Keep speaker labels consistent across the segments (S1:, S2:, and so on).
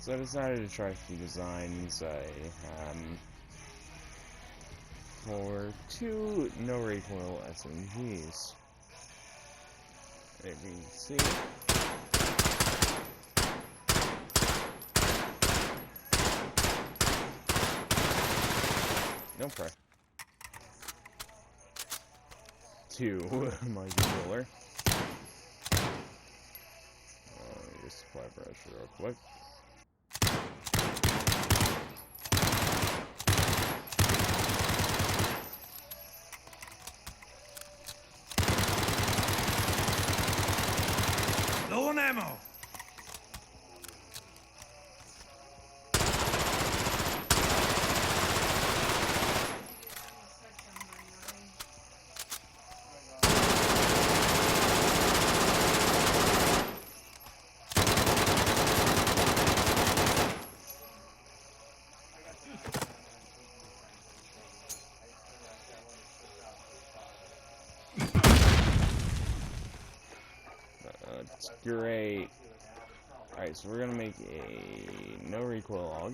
S1: So I decided to try a few designs. For two no recoil SMGs. As you can see. No pressure. Two my controller. Just apply pressure real quick.
S2: Low on ammo.
S1: That's great. Alright, so we're gonna make a no recoil log.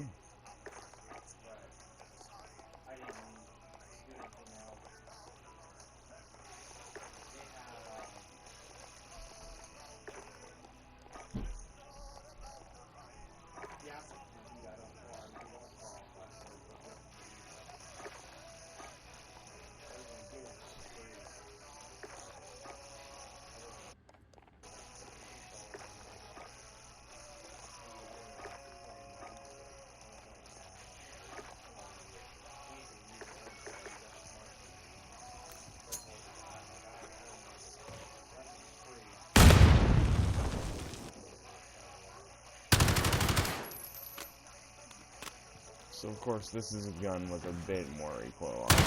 S1: So of course this is a gun with a bit more recoil on it.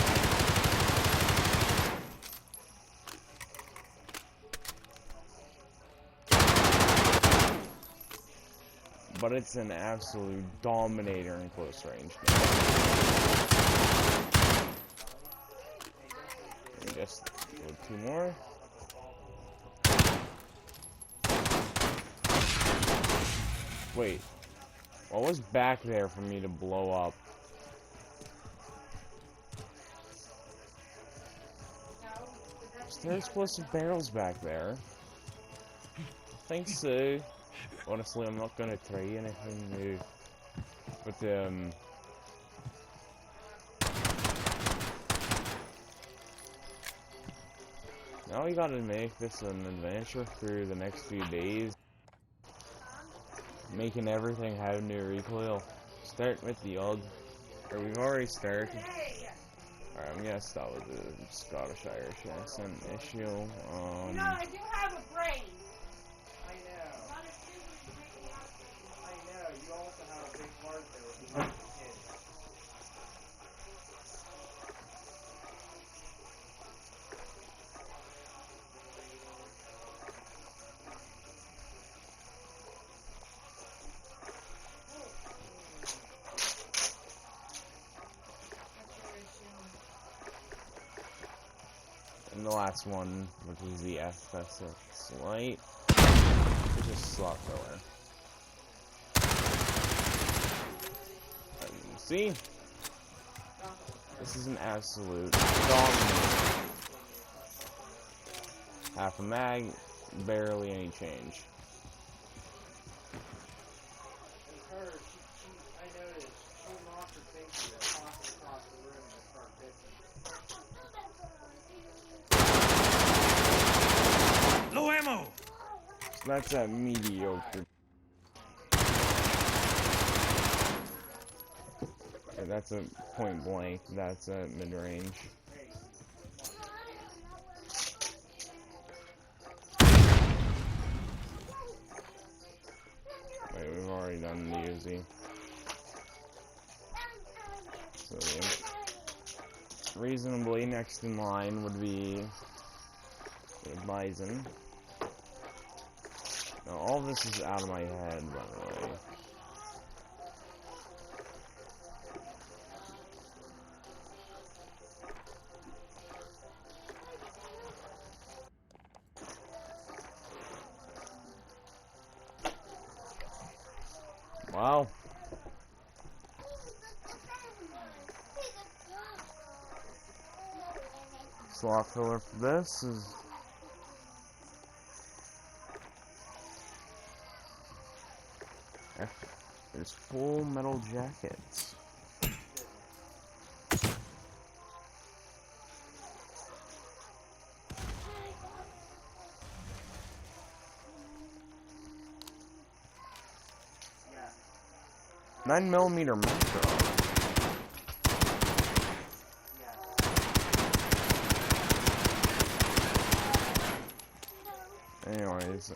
S1: But it's an absolute dominator in close range. And just go two more. Wait. What was back there for me to blow up? Is there explosive barrels back there? I think so. Honestly, I'm not gonna try anything new. But, now we gotta make this an adventure through the next few days. Making everything have new recoil. Start with the odd. Or we've already started. Alright, I'm gonna start with the Scottish Irish accent issue.
S3: You know, I do have a brain.
S2: I know.
S3: Not as stupid as you make me out to be.
S2: I know. You also have a big heart though when you were a kid.
S1: And the last one, which is the FS6 Light, which is slot filler. As you can see, this is an absolute dominant. Half a mag, barely any change.
S2: And her, I noticed, she lost her picture and tossed it across the room and started bitching. Low ammo!
S1: So that's a mediocre. That's a point blank. That's a mid range. Wait, we've already done the Uzi. So yeah. Reasonably next in line would be the Bison. Now all this is out of my head, by the way. Wow, slot filler for this is full metal jackets. 9mm macro. Anyways,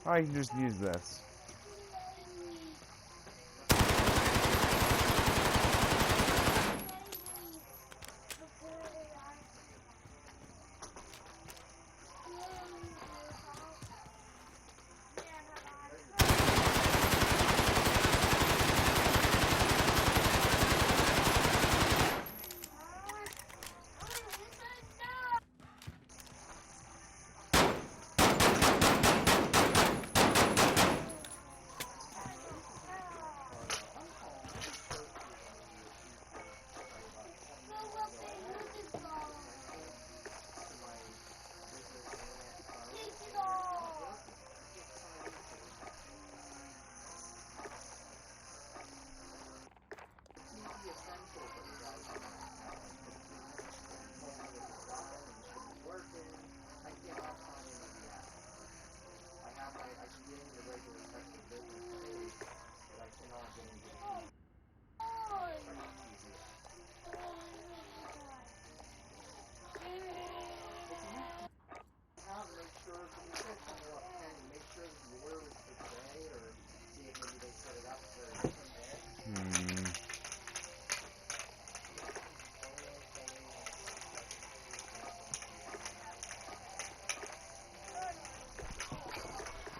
S1: I can just use this.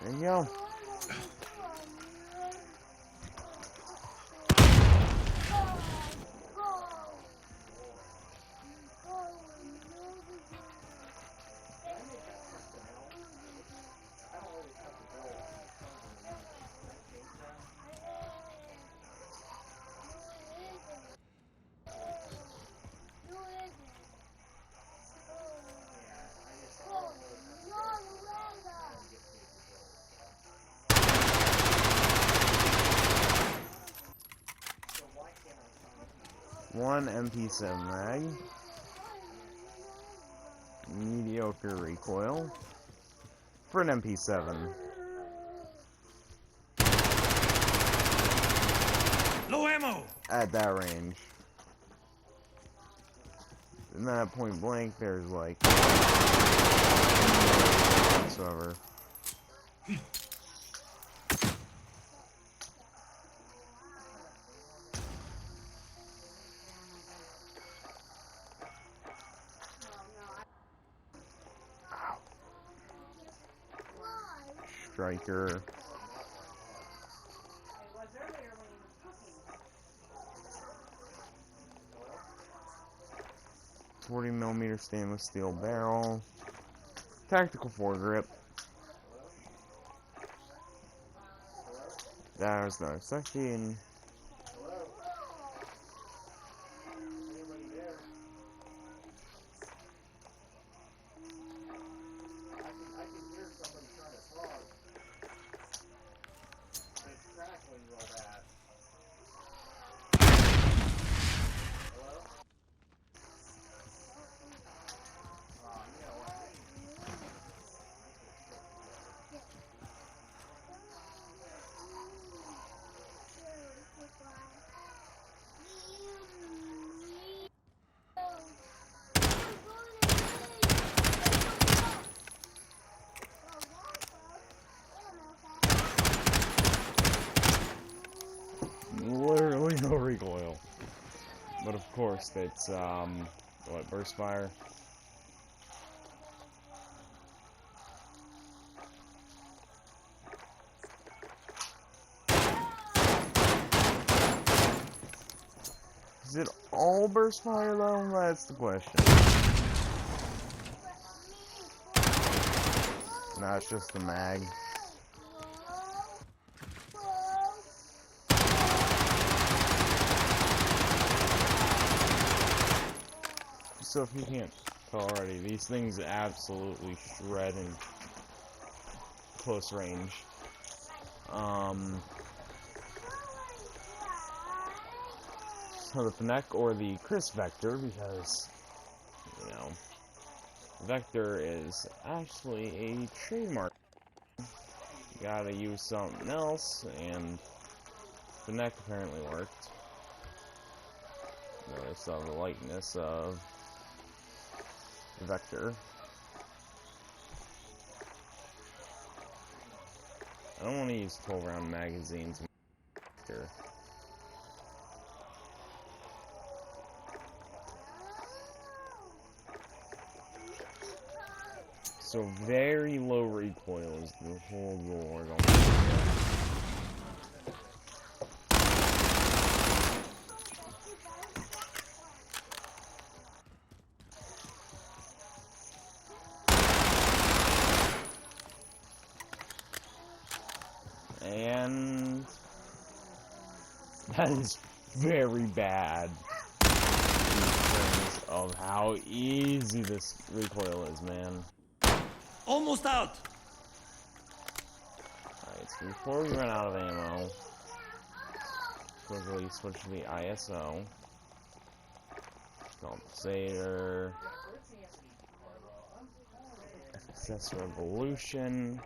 S1: There you go. One MP7 mag, mediocre recoil for an MP7.
S4: Low ammo!
S1: At that range. And then at point blank, there's like whatsoever. Striker. 40mm stainless steel barrel. Tactical foregrip. That was not expecting. Literally no recoil. But of course, it's, what, burst fire? Is it all burst fire though? That's the question. Nah, it's just the mag. So if you can't tell already, these things absolutely shred in close range. So the Fennec or the Chris Vector, because, you know, Vector is actually a trademark. You gotta use something else, and Fennec apparently worked. Notice the lightness of Vector. I don't want to use 12-round magazines with Vector. So very low recoil is the whole goal we're going for. And that is very bad in terms of how easy this recoil is, man.
S4: Almost out.
S1: Alright, so before we run out of ammo, quickly switch to the ISO. Compensator. FSS Revolution.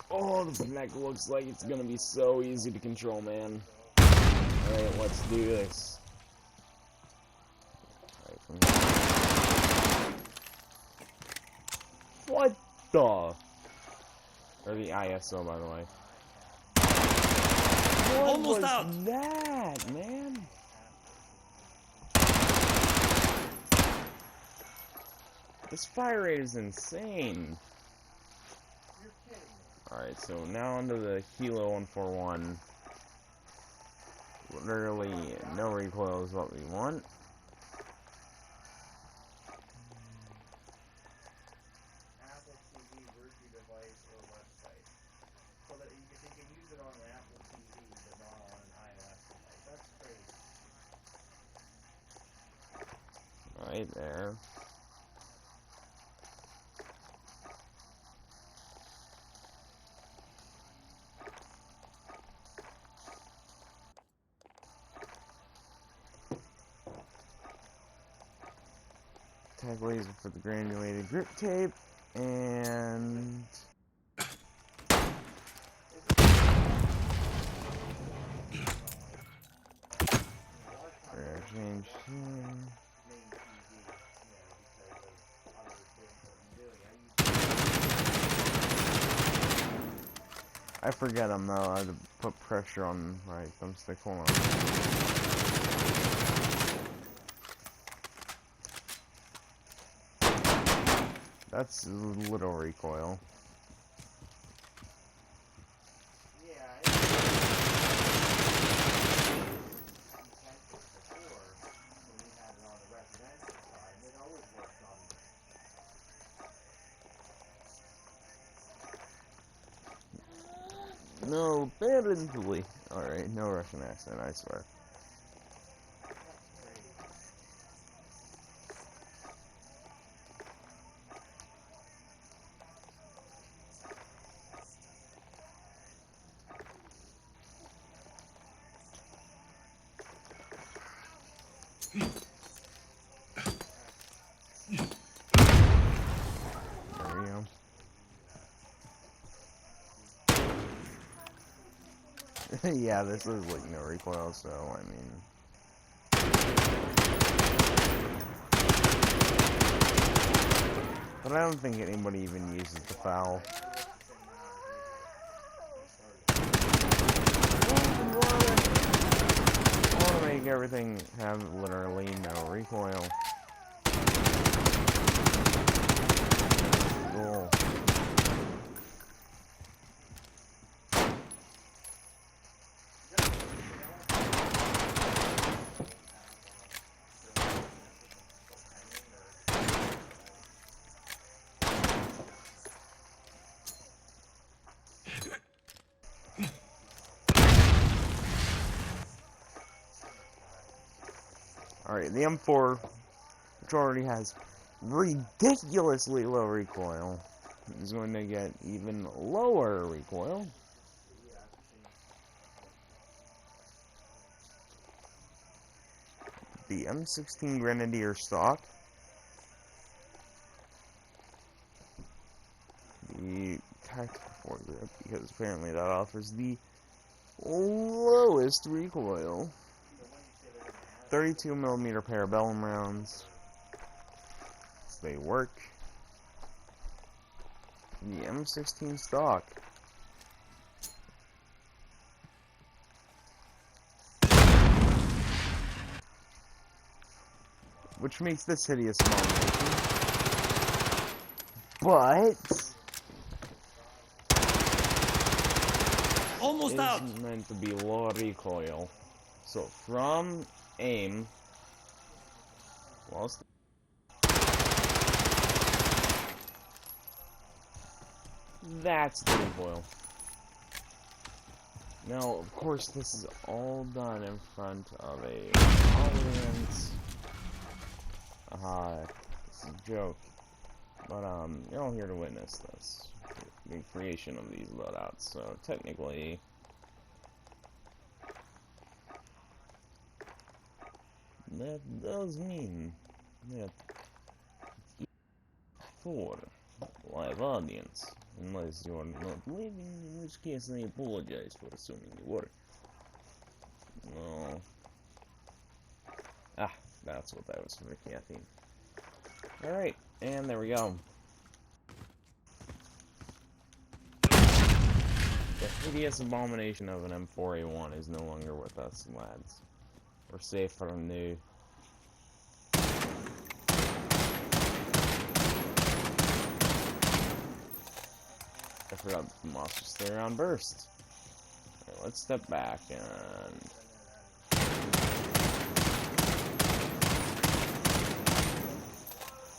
S1: Oh, the Fennec looks like it's gonna be so easy to control, man. Alright, let's do this. Alright, from here. What the? Or the ISO, by the way. What
S4: Almost
S1: was
S4: out.
S1: that, man? This fire rate is insane. Alright, so now onto the Kilo 141. Literally, no recoil is what we want.
S2: Apple TV, virtual device, or website. So that you can use it on an Apple TV, but not on an iOS device. That's crazy.
S1: Right there. Tag laser for the granulated grip tape, and change here. I forget I'm not allowed to put pressure on my thumbstick. Hold on. That's little recoil. No, apparently. Alright, no Russian accent, I swear. There we go. Yeah, this is like no recoil, so I mean. But I don't think anybody even uses the foul. I want to make everything have literally no recoil. Cool. Alright, the M4, which already has ridiculously low recoil, is going to get even lower recoil. The M16 Grenadier stock, the tactical foregrip, because apparently that offers the lowest recoil. 32mm parabellum rounds. They work. The M16 stock. Which makes this hideous abomination. But
S4: Almost out.
S1: is meant to be low recoil. So from aim, whilst that's the recoil. Now, of course, this is all done in front of a audience. This is a joke. But, you're all here to witness this. The creation of these loadouts. So, technically, that does mean that it's for live audience. Unless you're not living, in which case I apologize for assuming you were. No. That's what that was for, caffeine. Alright, and there we go. The hideous abomination of an M4A1 is no longer with us, lads. We're safe from new. I forgot the moss was there on burst. Alright, let's step back and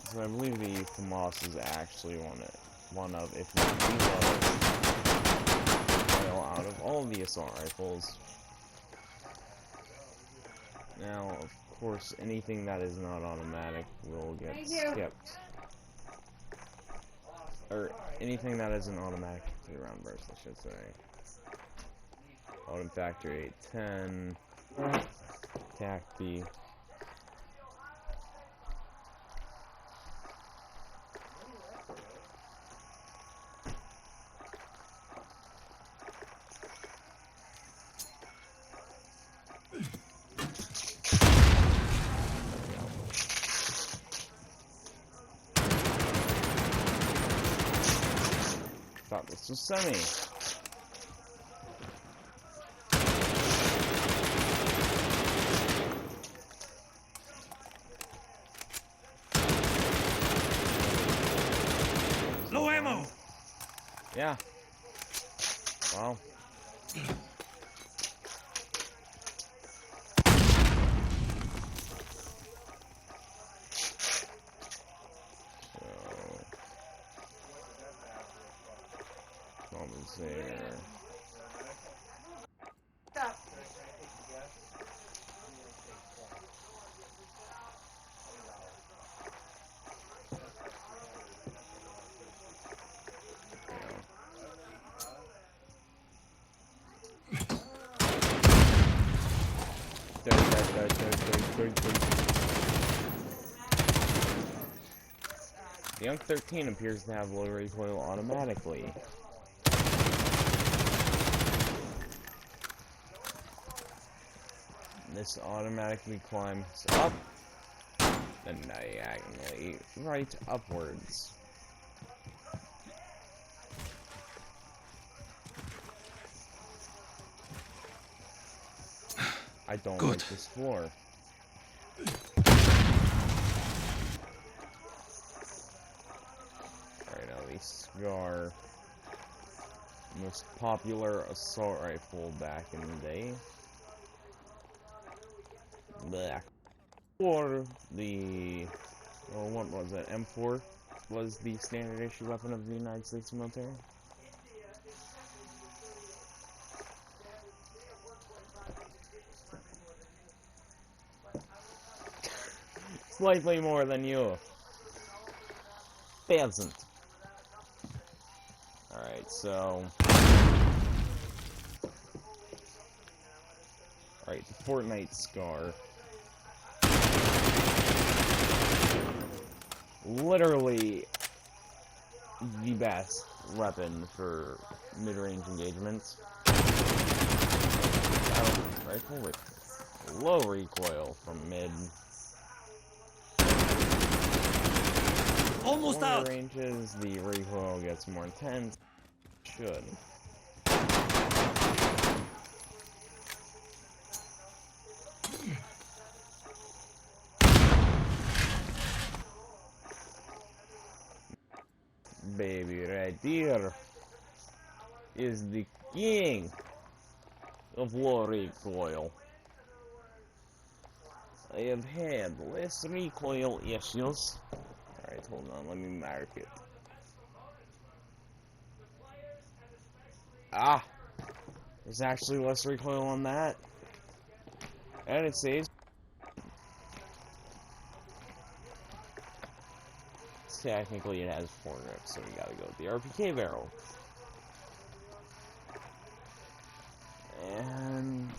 S1: so I believe the FAMAS is actually one of, if not the lowest recoil out of all the assault rifles. Now, of course, anything that is not automatic will get skipped. Or anything that isn't automatic 3-round burst, I should say. Autumn Factory 810, TAC-B. Thought this was semi.
S4: Low ammo.
S1: Yeah. Wow. There.
S3: Stop.
S1: The Young 13 appears to have low recoil automatically. This automatically climbs up and diagonally right upwards. I don't
S4: Good.
S1: like this floor. Alright, now the Scar, most popular assault rifle back in the day. Blech. Or the, well, what was it? M4 was the standard issue weapon of the United States military. slightly more than you. Peasant. Alright, so... Alright, the Fortnite Scar. Literally the best weapon for mid-range engagements. Rifle with low recoil from mid.
S4: Almost out.
S1: Ranges, the recoil gets more intense. Should. Baby, right here is the king of low recoil. I have had less recoil issues. Alright, hold on, let me mark it. Ah! There's actually less recoil on that. And it saves. Technically, it has 4 grips, so we gotta go with the RPK barrel. And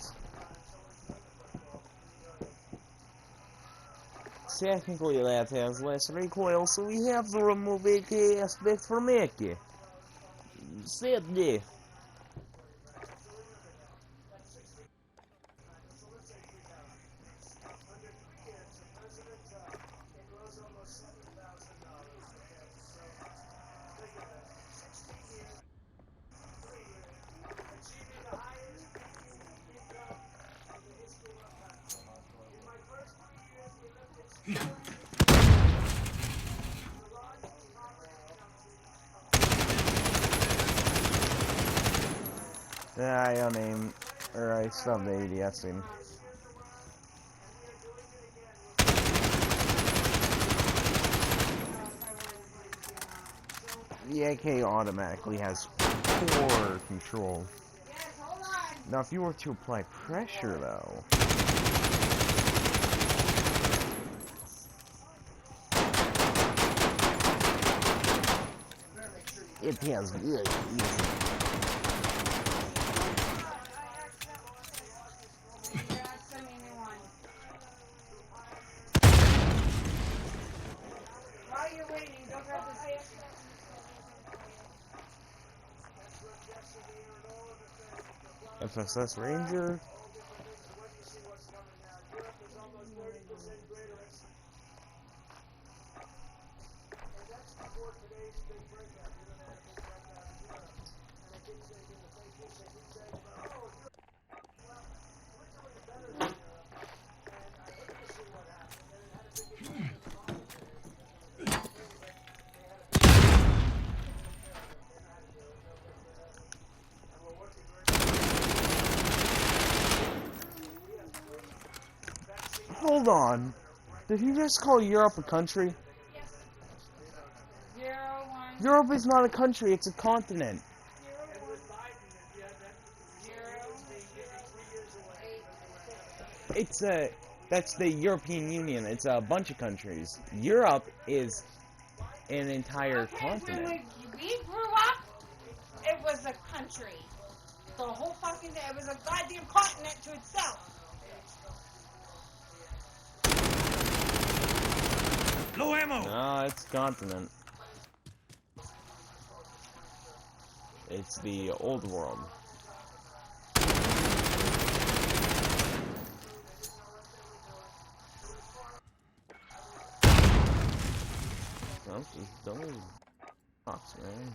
S1: technically, that has less recoil, so we have to remove AK aspect from AK. Sadly. Yeah, I unaimed, or I subbed ADSing. The AK automatically has 4 control. Now, if you were to apply pressure, though, it has really easy.
S3: While you're waiting, don't grab the safe.
S1: FSS Ranger. Hold on. Did you just call Europe a country?
S3: Yes. 0, 1,
S1: Europe is not a country, it's a continent.
S3: 0, 1, 0, 8, 6.
S1: It's that's the European Union. It's a bunch of countries. Europe is an entire
S3: Okay,
S1: continent.
S3: when we grew up, it was a country. The whole fucking day. It was a goddamn continent to itself.
S4: Low ammo.
S1: No, it's a continent. It's the old world. Don't really box, man.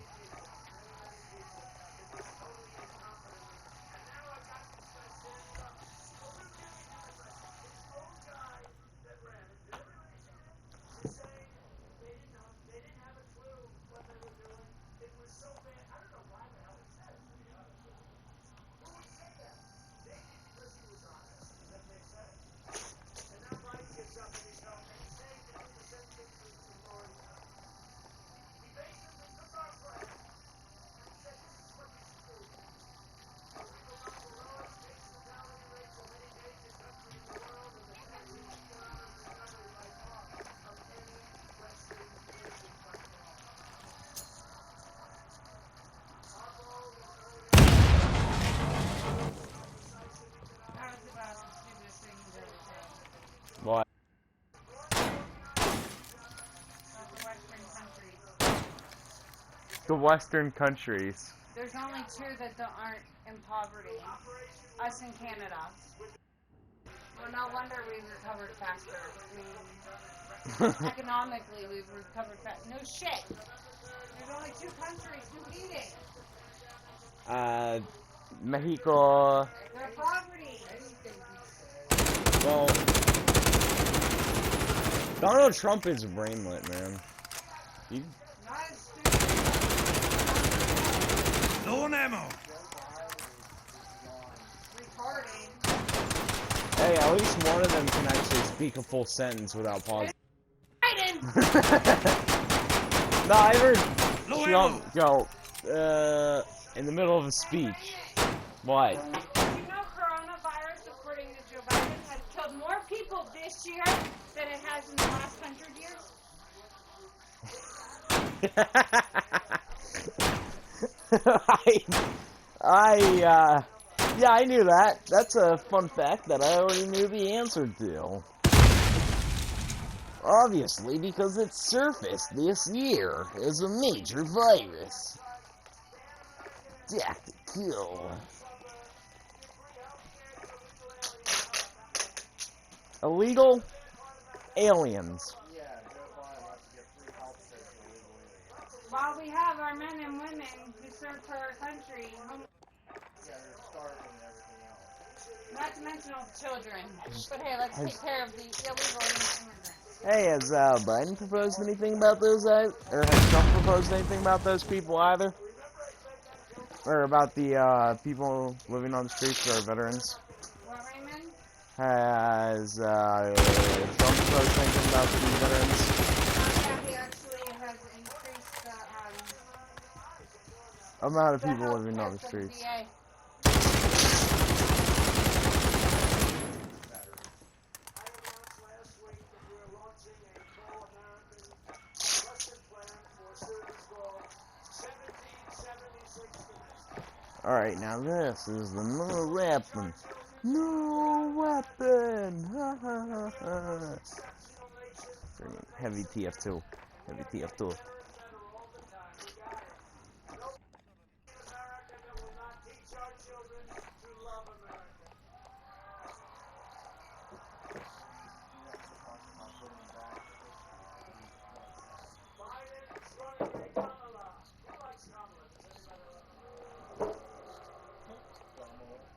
S1: the Western countries.
S3: There's only two that aren't in poverty. Us and Canada. Well, no wonder we've recovered faster. I mean, economically, we've recovered faster. No shit. There's only two countries competing.
S1: Mexico.
S3: They're poverty.
S1: Well, Donald Trump is brainlet, man. He,
S3: Not as stupid.
S4: Low on ammo.
S3: Retarded.
S1: hey, at least one of them can actually speak a full sentence without pausing.
S3: Biden.
S1: No, I heard
S4: Low
S1: Trump
S4: ammo.
S1: go, in the middle of a speech. What?
S3: You know, coronavirus, according to Joe Biden, has killed more people this year than it has in the last 100 years.
S1: Yeah, I knew that. That's a fun fact that I already knew the answer to. Obviously, because it surfaced this year as a major virus. Death to kill. Illegal aliens.
S2: Yeah, Joe Biden wants to get free health care for illegal aliens.
S3: While we have our men and women who serve for our country,
S2: Yeah, they're starving and everything else.
S3: not to mention all the children. But hey, let's take care of the illegal immigrants.
S1: Hey, has Biden proposed anything about those, or has Trump proposed anything about those people either? Or about the people living on the streets who are veterans?
S3: What, Raymond?
S1: Has Trump proposed anything about the veterans?
S3: Yeah, he actually has increased the
S1: Amount of
S3: the
S1: people
S3: health
S1: living on the
S3: care for the
S1: streets.
S3: VA.
S1: Alright, now this is the no weapon. No weapon! Ha ha ha ha. Heavy TF2. Heavy TF2.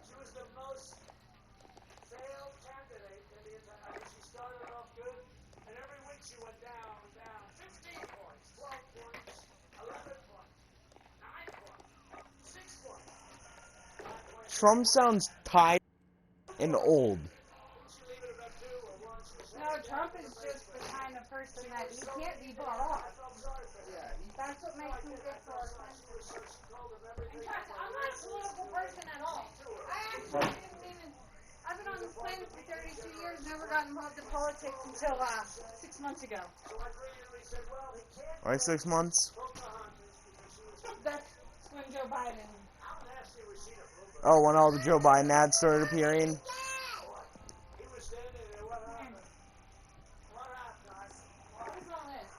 S4: She was the most failed candidate in the entire. I mean, she started off good, and every week she went down, down. 15 points, 12 points, 11 points, 9 points, 6 points, 5 points.
S1: Trump sounds tired and old.
S4: Didn't she leave it about 2 or 1? She was
S3: No, Trump is just the kind of person that he can't be bought off.
S4: I felt sorry for her.
S2: Yeah,
S3: That's what makes him good for our
S4: She
S3: country.
S4: was so she called him
S3: In
S4: everything.
S3: fact, I'm not a political person at all. I actually didn't even. I've been on this planet for 32 years, never got involved in politics until 6 months ago.
S4: So I immediately said, well, he can't
S1: Why 6 months?
S4: Pocahontas because she was
S3: That's when Joe Biden.
S4: how nasty was she to Bloomberg?
S1: Oh, when all the Joe Biden ads started appearing?
S4: He was standing there. What happened? What happened?
S3: What is all this?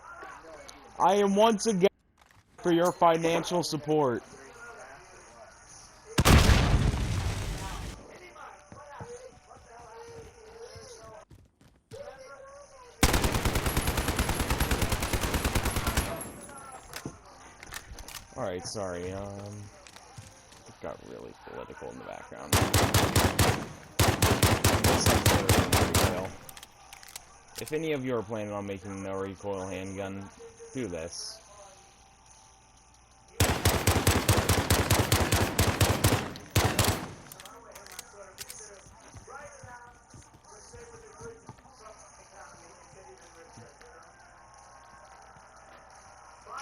S1: I am once again for your financial support. Alright, sorry, it got really political in the background. If any of you are planning on making a no recoil handgun, do this.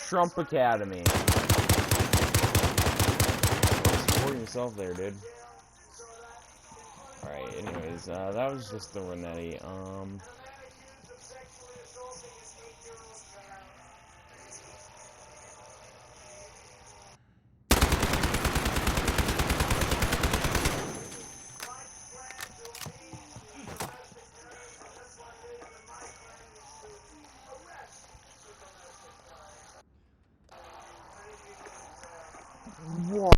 S1: Trump Academy. Supporting yourself there, dude. Alright, anyways, that was just the Renetti. What?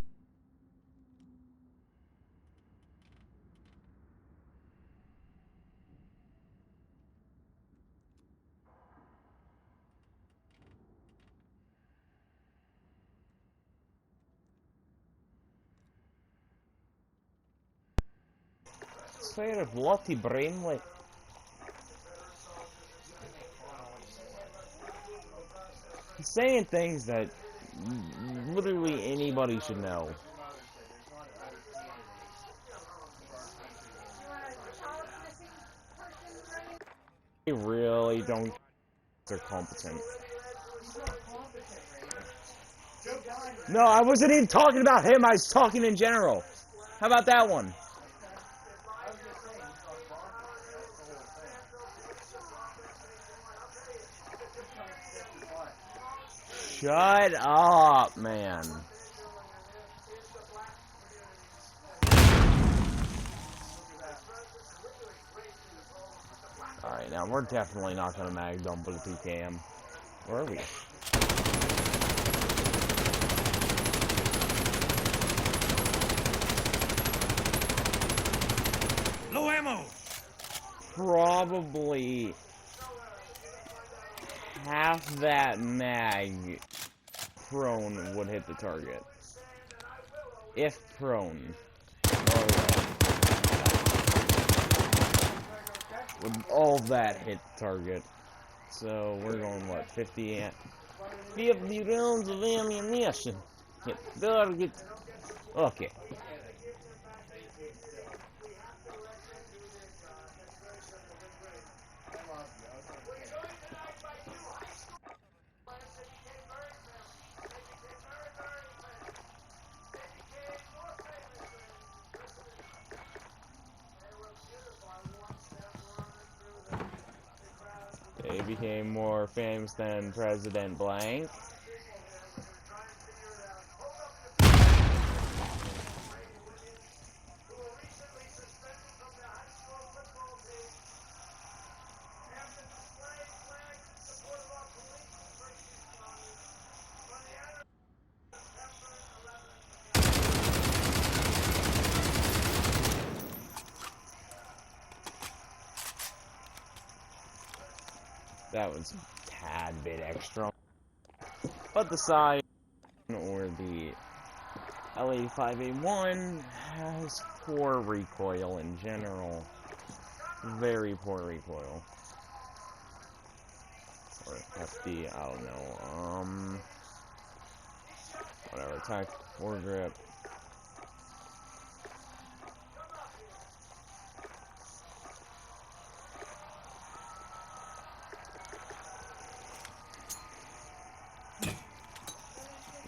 S1: Say it, bloody brainly. He's saying things that literally anybody should know. They really don't. They're competent. No, I wasn't even talking about him. I was talking in general. How about that one? Shut up, man. Alright, now we're definitely not gonna mag dump with a PKM. Where are we?
S4: Low ammo!
S1: Probably half that mag prone would hit the target. If prone. Would all that hit the target. So we're going what, 50 rounds of ammunition. Hit the target. Okay. They became more famous than President Blank. That was a tad bit extra. But the side, or the L85A1, has poor recoil in general. Very poor recoil. Or FD, I don't know. Whatever, attack, foregrip.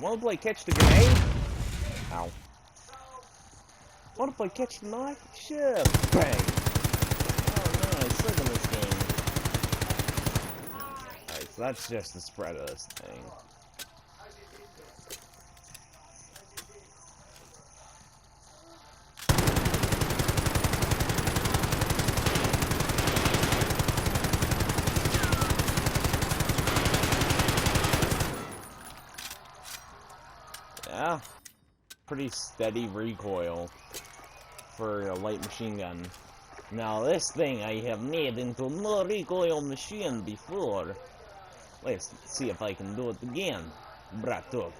S1: Wanna play catch the grenade? Ow. Wanna play catch the knife? Sure. Bang. Oh no, I suck in this game. Alright, so that's just the spread of this thing. Yeah, pretty steady recoil for a light machine gun. Now this thing I have made into no recoil machine before. Let's see if I can do it again. Bratok.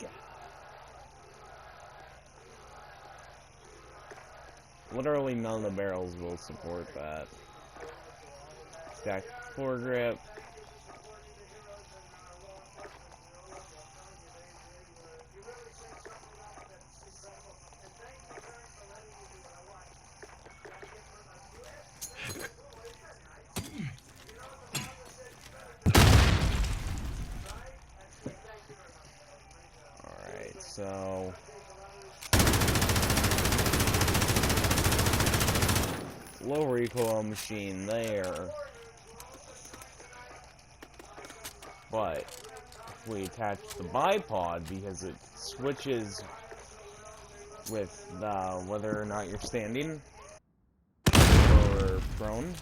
S1: Literally none of the barrels will support that. Stack foregrip. Alright, so low recoil machine there. But if we attach the bipod, because it switches with whether or not you're standing or prone.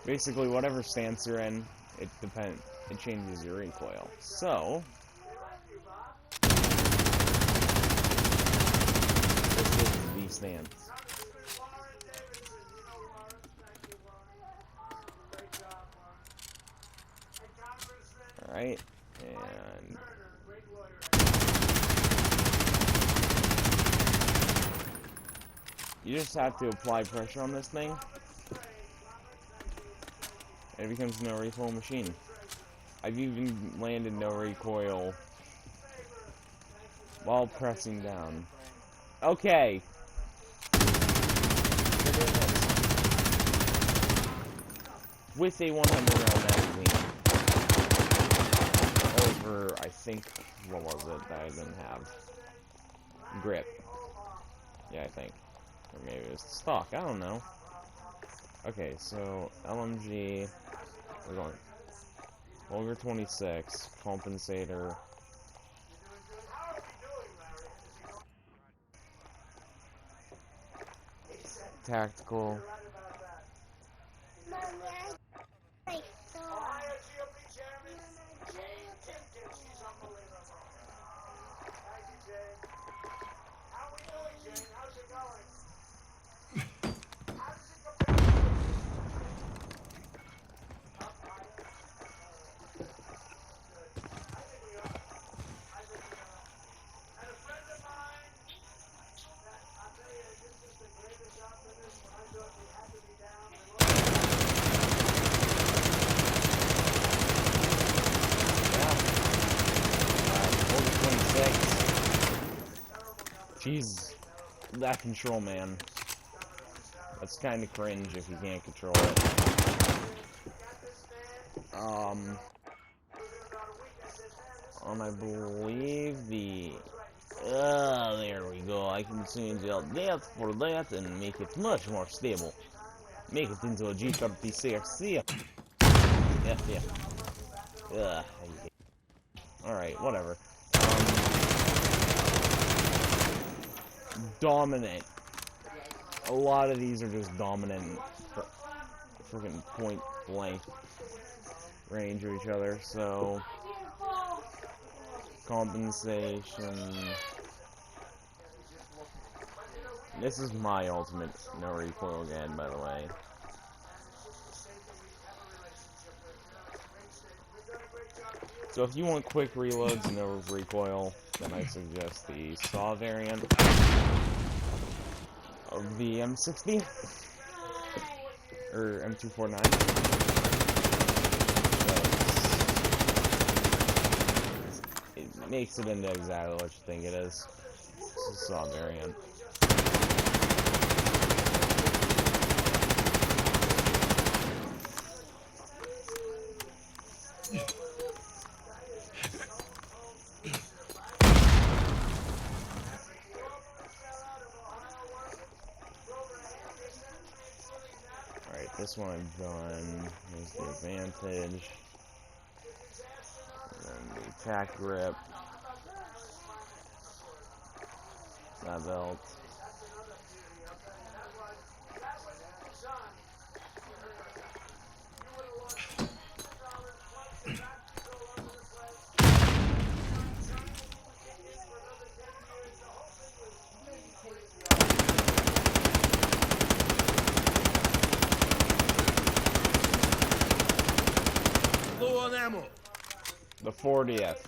S1: Basically, whatever stance you're in, it changes your recoil. So can't.
S4: Warren Davidson, you know Warren. Thank you, Warren. Great job, Warren. And Congressman
S1: Alright,
S4: Mike
S1: and
S4: Turner, great lawyer.
S1: you just have to apply pressure on this thing, and it becomes no recoil machine. I've even landed no recoil while pressing down. Okay. With a 100 round magazine. Over, I think, what was it that I didn't have? Grip. Yeah, I think. Or maybe it was stock, I don't know. Okay, so LMG, we're going Vulgar 26, compensator, tactical,
S4: Ohio GOP Chairman Jane Timken, she's unbelievable. Thank you, Jane. How we doing, Jane? How's it going? How does it compare to you? Up higher? Good. I think we are. I think we are. And a friend of mine that, I'll tell you, this is the greatest job for this. When I thought we had to be down, we were.
S1: Jeez, that control, man. That's kind of cringe if you can't control it. I believe the... there we go. I can change out that for that and make it much more stable. Make it into a G36. See ya. Yeah. Alright, whatever. Dominant. A lot of these are just dominant freaking point blank range of each other, so compensation. This is my ultimate no recoil again, by the way. So if you want quick reloads and no recoil, then I suggest the SAW variant of the M60 or M249. It makes it into exactly what you think it is. It's a SAW variant. Alright, this one I've done. Here's the advantage. And then the attack grip. That belt.
S5: Low on ammo.
S1: The 40th.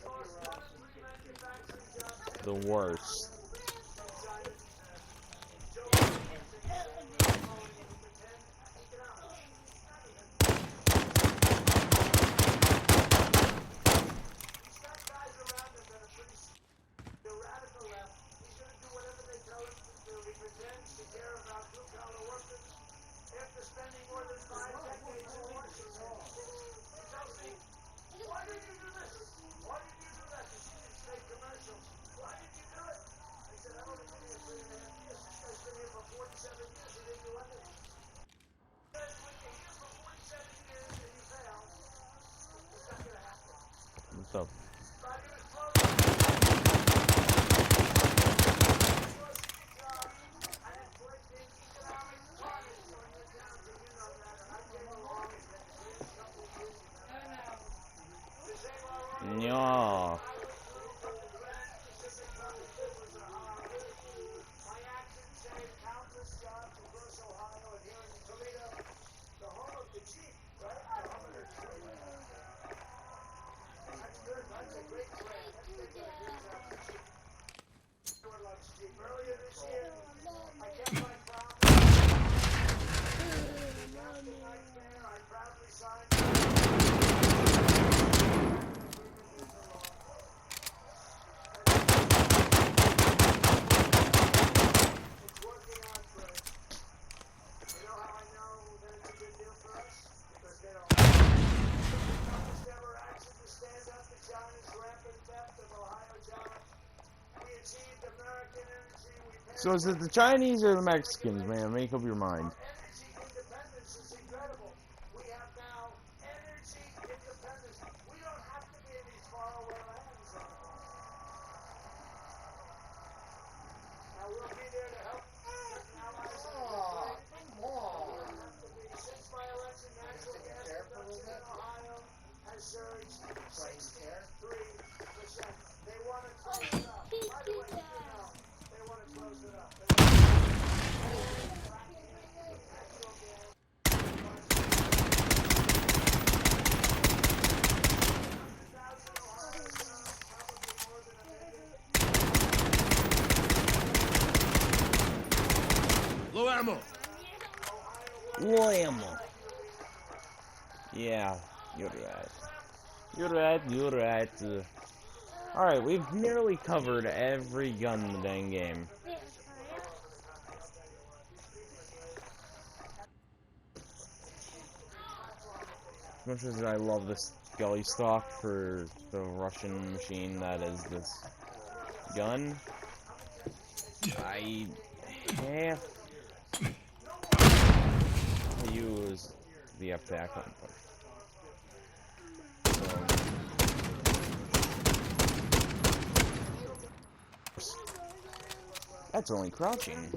S1: The worst.
S4: After spending more than 5 decades in leadership roles. He tells me, why did you do this? Why did you do that? Because she's in state commercials. Why did you do it? It's working out great. You know how I know that it's a good deal for us? Because they don't. The toughest ever action to stand up to China's rampant theft of Ohio jobs. We achieved American energy.
S1: So is it the Chinese or the Mexicans, man? Make up your mind.
S4: Energy independence is incredible. We have now energy independence. We don't have to be in these faraway lands anymore. Now we'll be there to help certain allies in Ukraine. We don't have to be. Since my election, natural gas production in Ohio has surged 63%. They want to close it up. By the way, you know, they want to close it up. They want to natural gas.
S5: Low ammo.
S1: William. Yeah, you're right. You're right, you're right. Alright, we've nearly covered every gun in the dang game. As much as I love this gully stock for the Russian machine that is this gun, I have to use the attack on push. So, that's only crouching.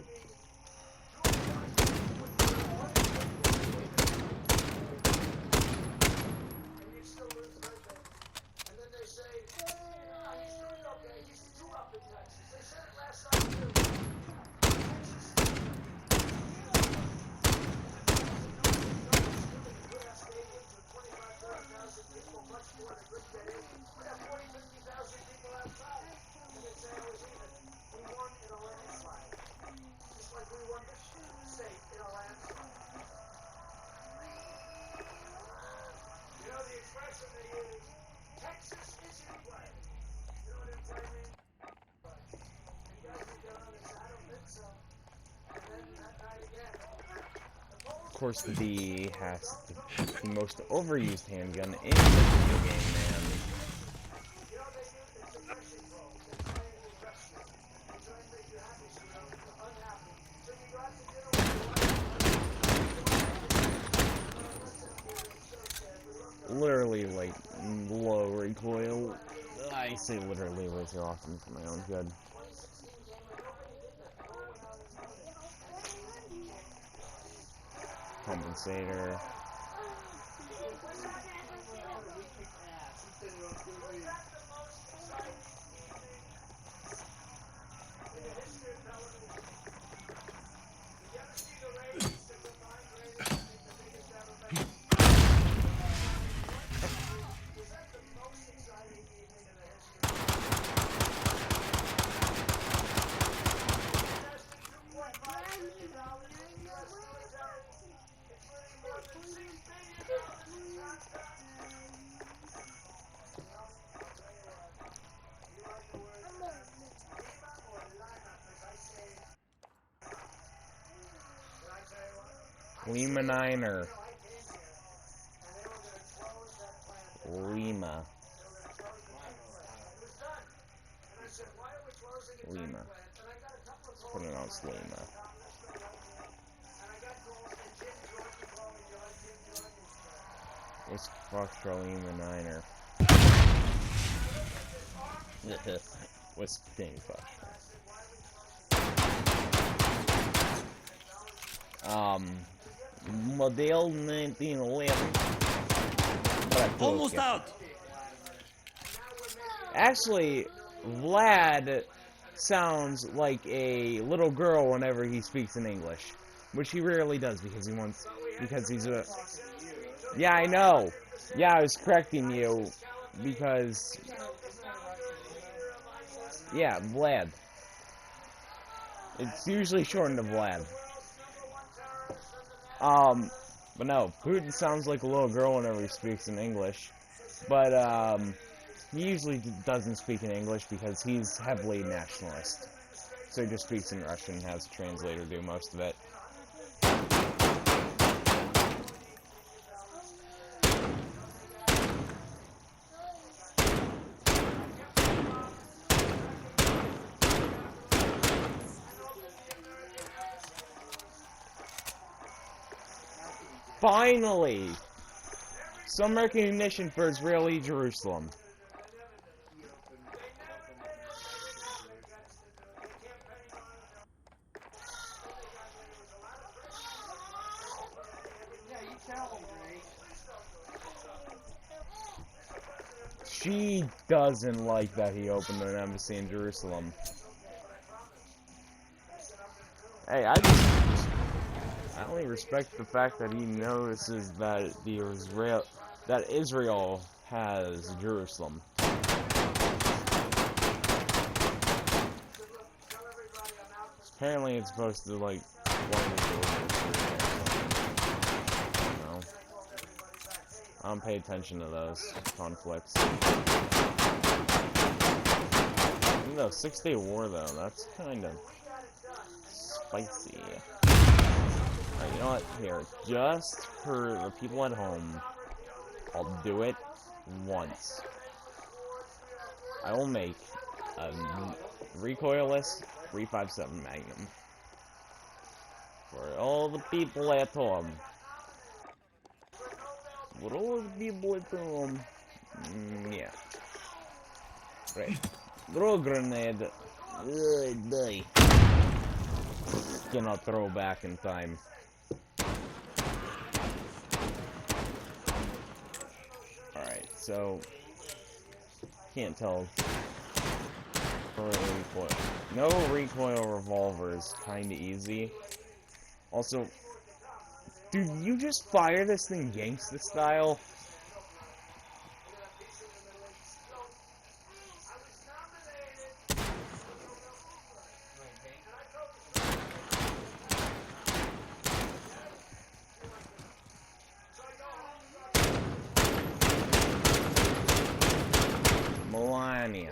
S1: Of course, the D has the most overused handgun in the video game, man. Literally, like, low recoil. I say literally way too often for my own good. Compensator. Lima Niner. Lima. Lima. Put it on Lima. It's Foxtrot Lima Niner. What's King Foxtrot? Model 1911.
S5: Almost out.
S1: Actually, Vlad sounds like a little girl whenever he speaks in English, which he rarely does because he's a. Yeah, I know. Yeah, I was correcting you because. Yeah, Vlad. It's usually shortened to Vlad. But no, Putin sounds like a little girl whenever he speaks in English. But, he usually doesn't speak in English because he's heavily nationalist. So he just speaks in Russian and has a translator do most of it. Finally! Some recognition for Israeli Jerusalem. She doesn't like that he opened an embassy in Jerusalem. Hey, I only respect the fact that he notices that Israel has Jerusalem. Apparently, it's supposed to like I don't pay attention to those conflicts. No, 6-Day War though, that's kind of spicy. Alright, you know what? Here, just for the people at home, I'll do it once. I will make a recoilless 357 Magnum. For all the people at home. For all the people at home. Yeah. Right. Throw a grenade. Die. Cannot throw back in time. Alright, so can't tell. No recoil revolver is kinda easy. Also, dude, you just fire this thing gangsta style? Melania.